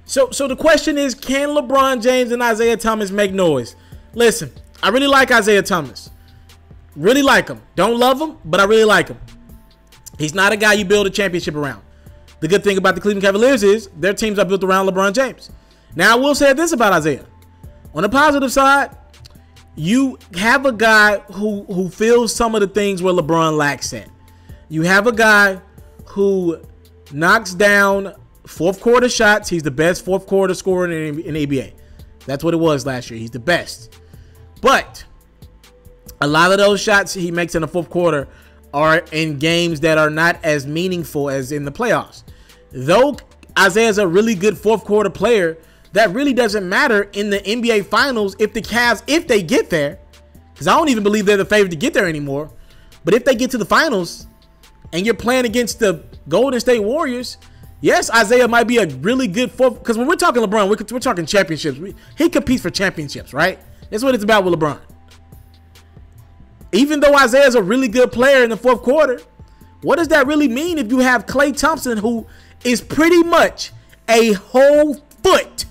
So the question is, can LeBron James and Isaiah Thomas make noise? Listen, I really like Isaiah Thomas. Really like him. Don't love him, but I really like him. He's not a guy you build a championship around. The good thing about the Cleveland Cavaliers is their teams are built around LeBron James. Now, I will say this about Isaiah. On the positive side, you have a guy who fills some of the things where LeBron lacks at. You have a guy who knocks down fourth quarter shots. He's the best fourth quarter scorer in ABA. That's what it was last year. He's the best. But a lot of those shots he makes in the fourth quarter are in games that are not as meaningful as in the playoffs. Though Isaiah's a really good fourth quarter player, that really doesn't matter in the NBA Finals if the Cavs, if they get there, because I don't even believe they're the favorite to get there anymore. But if they get to the finals and you're playing against the Golden State Warriors, yes, Isaiah might be a really good fourth. Because when we're talking LeBron, we're talking championships. He competes for championships, right? That's what it's about with LeBron. Even though Isaiah's a really good player in the fourth quarter, what does that really mean if you have Klay Thompson, who is pretty much a whole foot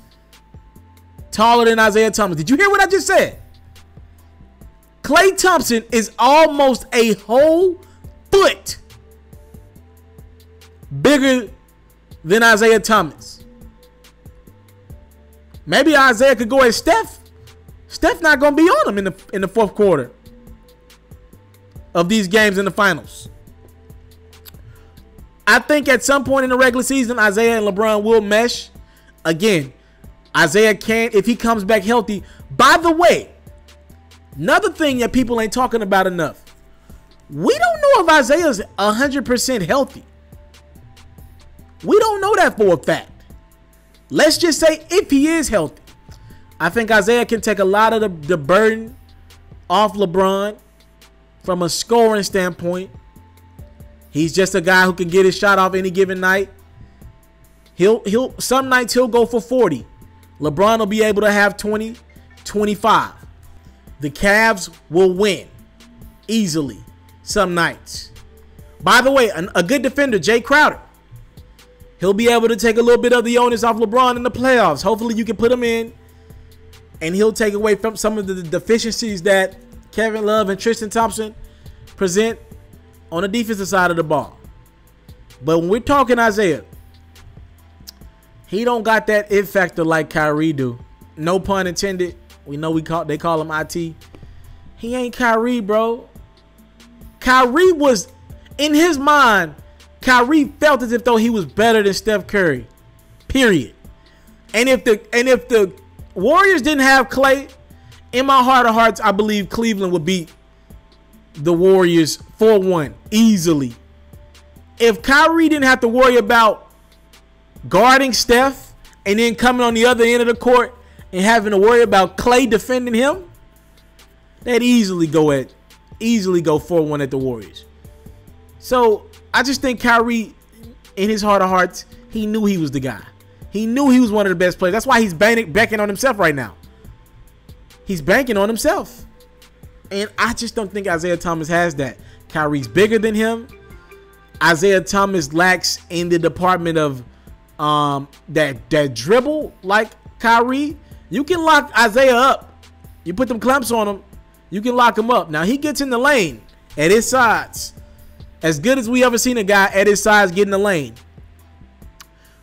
taller than Isaiah Thomas? Did you hear what I just said? Klay Thompson is almost a whole foot bigger than Isaiah Thomas. Maybe Isaiah could go at Steph. Steph's not going to be on him in the fourth quarter of these games in the finals. I think at some point in the regular season, Isaiah and LeBron will mesh. Again, Isaiah can, if he comes back healthy. By the way, another thing that people ain't talking about enough. We don't know if Isaiah's 100% healthy. We don't know that for a fact. Let's just say if he is healthy. I think Isaiah can take a lot of the burden off LeBron from a scoring standpoint. He's just a guy who can get his shot off any given night. Some nights he'll go for 40. LeBron will be able to have 20, 25. The Cavs will win easily some nights. By the way, a good defender, Jay Crowder. He'll be able to take a little bit of the onus off LeBron in the playoffs. Hopefully you can put him in, and he'll take away from some of the deficiencies that Kevin Love and Tristan Thompson present on the defensive side of the ball. But when we're talking Isaiah, he don't got that it factor like Kyrie do. No pun intended. We know they call him IT. He ain't Kyrie, bro. Kyrie was, in his mind, Kyrie felt as if though he was better than Steph Curry. Period. And if the Warriors didn't have Klay, in my heart of hearts, I believe Cleveland would beat the Warriors 4-1 easily. If Kyrie didn't have to worry about guarding Steph and then coming on the other end of the court and having to worry about Klay defending him, they'd easily go 4-1 at the Warriors. So I just think Kyrie, in his heart of hearts, he knew he was the guy. He knew he was one of the best players. That's why he's banking on himself right now. He's banking on himself. And I just don't think Isaiah Thomas has that. Kyrie's bigger than him. Isaiah Thomas lacks in the department of that dribble like Kyrie. You can lock Isaiah up. You put them clamps on him, you can lock him up. Now he gets in the lane at his sides. As good as we ever seen a guy at his size get in the lane.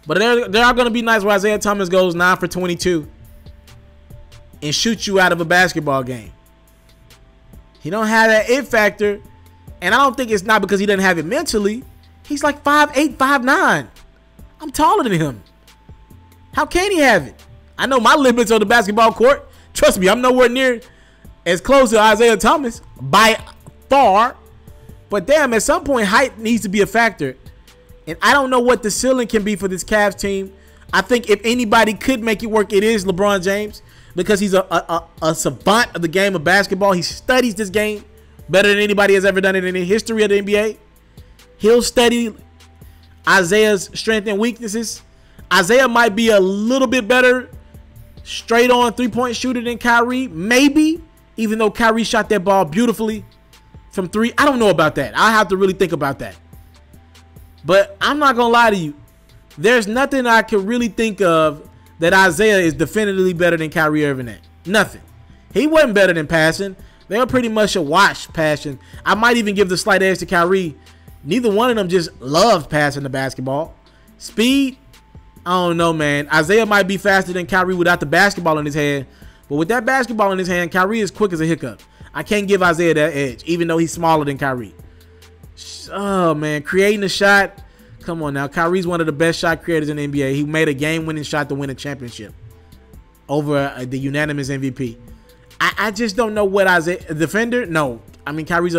But there are going to be nights where Isaiah Thomas goes 9 for 22 and shoots you out of a basketball game. He don't have that it factor, and I don't think it's not because he doesn't have it mentally. He's like 5'8", 5'9". I'm taller than him. How can he have it? I know my limits on the basketball court. Trust me, I'm nowhere near as close to Isaiah Thomas by far. But damn, at some point, height needs to be a factor. And I don't know what the ceiling can be for this Cavs team. I think if anybody could make it work, it is LeBron James. Because he's a savant of the game of basketball. He studies this game better than anybody has ever done it in the history of the NBA. He'll study Isaiah's strengths and weaknesses. Isaiah might be a little bit better straight on three-point shooter than Kyrie. Maybe. Even though Kyrie shot that ball beautifully from three. I don't know about that. I have to really think about that. But I'm not going to lie to you. There's nothing I can really think of that Isaiah is definitively better than Kyrie Irving at? Nothing. He wasn't better than passing. They were pretty much a wash passing. I might even give the slight edge to Kyrie. Neither one of them just loved passing the basketball. Speed, I don't know, man. Isaiah might be faster than Kyrie without the basketball in his hand. But with that basketball in his hand, Kyrie is quick as a hiccup. I can't give Isaiah that edge, even though he's smaller than Kyrie. Oh, man. Creating a shot. Come on now. Kyrie's one of the best shot creators in the NBA. He made a game-winning shot to win a championship over the unanimous MVP. I just don't know what Isaiah... Defender? No. I mean, Kyrie's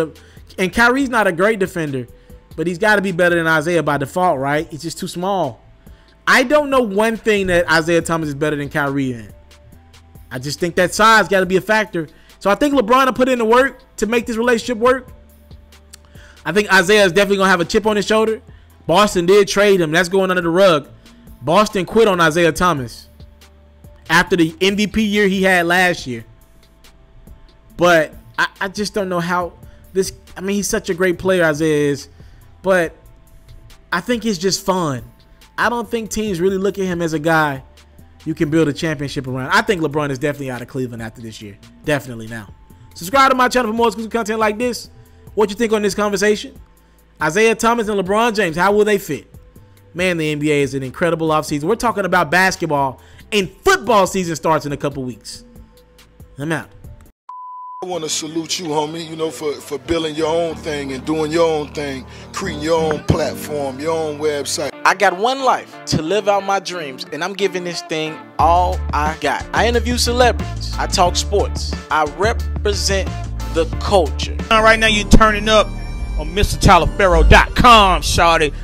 not a great defender, but he's got to be better than Isaiah by default, right? He's just too small. I don't know one thing that Isaiah Thomas is better than Kyrie in. I just think that size got to be a factor. So I think LeBron will put in the work to make this relationship work. I think Isaiah is definitely going to have a chip on his shoulder. Boston did trade him. That's going under the rug. Boston quit on Isaiah Thomas after the MVP year he had last year. But I just don't know how this... I mean, he's such a great player, Isaiah is. But I think it's just fun. I don't think teams really look at him as a guy you can build a championship around. I think LeBron is definitely out of Cleveland after this year. Definitely now. Subscribe to my channel for more exclusive content like this. What you think on this conversation? Isaiah Thomas and LeBron James, how will they fit? Man, the NBA is an incredible offseason. We're talking about basketball, and football season starts in a couple weeks. I'm out. I want to salute you, homie, you know, for building your own thing and doing your own thing, creating your own platform, your own website. I got one life to live out my dreams, and I'm giving this thing all I got. I interview celebrities. I talk sports. I represent the culture. Right now you're turning up on itsmrtaliaferro.com, shawty.